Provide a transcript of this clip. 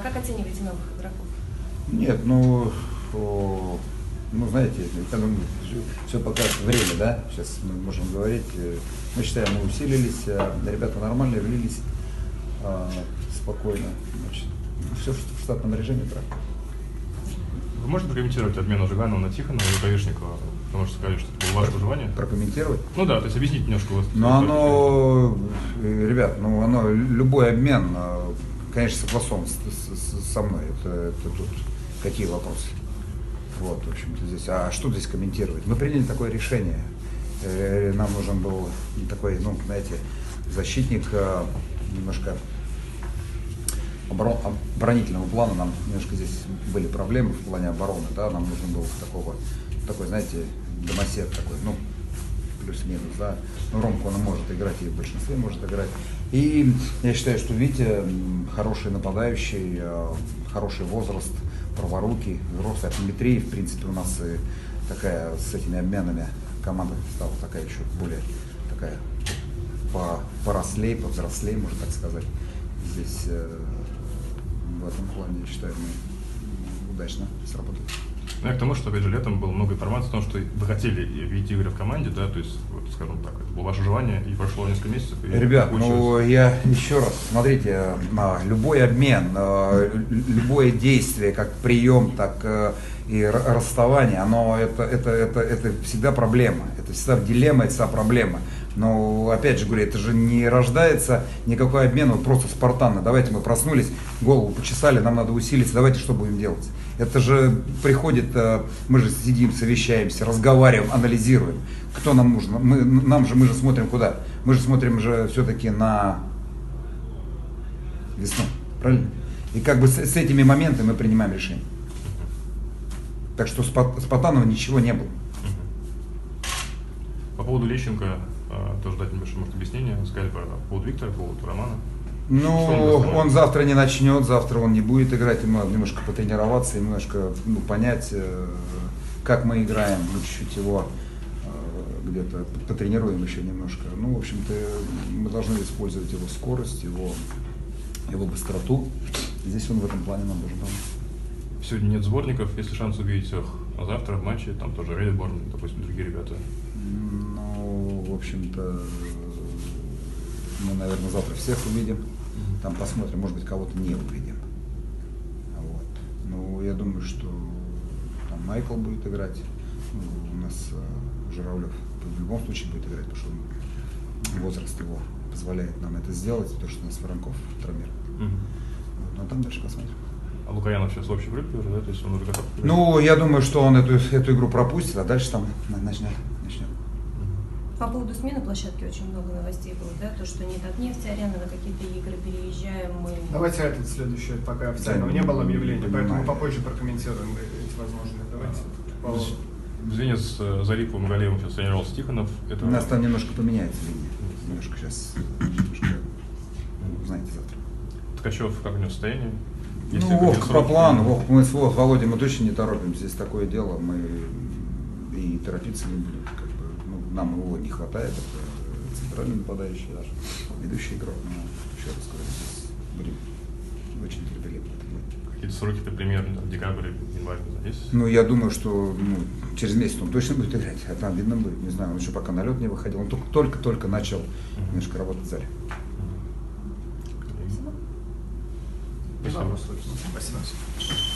Как оцениваете новых игроков? Нет, знаете, я думаю, все покажет время, да, сейчас мы можем говорить. Мы считаем, мы усилились, ребята нормальные, влились спокойно. Значит, все в штатном режиме, да. Вы можете прокомментировать обмен Жиганова на Тихонова и Рукавишникова? Потому что сказали, что это было ваше желание. Прокомментировать? Ну да, то есть объяснить немножко. Ребят, любой обмен, конечно, согласован со мной. Это тут какие вопросы? Вот, в общем-то, здесь. А что здесь комментировать? Мы приняли такое решение. Нам нужен был такой, знаете, защитник немножко оборонительного плана. Нам немножко здесь были проблемы в плане обороны, да, нам нужен был такой, знаете, домосед такой, плюс-минус, да. Ромку он может играть, и в большинстве может играть. И я считаю, что Витя хороший нападающий, хороший возраст, праворукий, рост от Дмитрий, в принципе, у нас и такая с этими обменами команда стала такая еще более такая повзрослей, можно так сказать. Здесь в этом плане, я считаю, мы удачно сработали. Я к тому, что, опять же, летом было много информации о том, что вы хотели видеть Игоря в команде, да, то есть, вот, скажем так, это было ваше желание, и прошло несколько месяцев. Ребят, я еще раз, смотрите, любой обмен, любое действие, как прием, так и расставание, это всегда проблема, это всегда дилемма, это всегда проблема. Но, опять же говорю, это же не рождается никакой обмен, просто спартанно. Давайте мы проснулись, голову почесали, нам надо усилиться, давайте что будем делать? Это же приходит, мы же сидим, совещаемся, разговариваем, анализируем, кто нам нужен. Мы же смотрим куда? Мы же смотрим все-таки на весну, правильно? И как бы с этими моментами мы принимаем решение. Так что спонтанного ничего не было. По поводу Лещенко, тоже дать небольшое объяснение, сказали по поводу Виктора, по поводу Романа. Он завтра не начнет, завтра он не будет играть, ему надо немножко потренироваться, немножко понять, как мы играем, мы чуть-чуть его где-то потренируем еще немножко. В общем-то, мы должны использовать его скорость, его быстроту. Здесь он в этом плане нам должен помочь. Сегодня нет сборников, если шанс увидеть их, а завтра в матче, там тоже Рейдборн, допустим, другие ребята. В общем-то, мы, наверное, завтра всех увидим. Там посмотрим, может быть, кого-то не увидим. Вот. Я думаю, что там Майкл будет играть. У нас Журавлев в любом случае будет играть, потому что возраст его позволяет нам это сделать, потому что у нас Воронков травмирован. Вот. А там дальше посмотрим. А Лукаянов сейчас в общей группе уже, да? То есть он уже готов? Я думаю, что он эту игру пропустит, а дальше там начнет. По поводу смены площадки очень много новостей было, да? То, что не так нефть-арена, на какие-то игры переезжаем мы. Давайте этот следующий, пока официально не было объявления, поэтому попозже прокомментируем эти возможные. Давайте. Звенья с Зариповым и Галеевым сейчас тренировался Тихонов. У нас там немножко поменяется линия. Немножко сейчас, узнаете завтра. Ткачев, как у него состояние? По плану, мы с Володей мы точно не торопим. Здесь такое дело, мы и торопиться не будем. Нам его не хватает, это центральный нападающий, даже ведущий игрок. Но еще раз говорю, здесь будем очень терпеливы. Какие-то сроки примерно, декабрь, январь, есть? Я думаю, что через месяц он точно будет играть, а там видно будет, не знаю, он еще пока на лед не выходил, он только начал немножко работать в зале. Спасибо. Спасибо. Спасибо.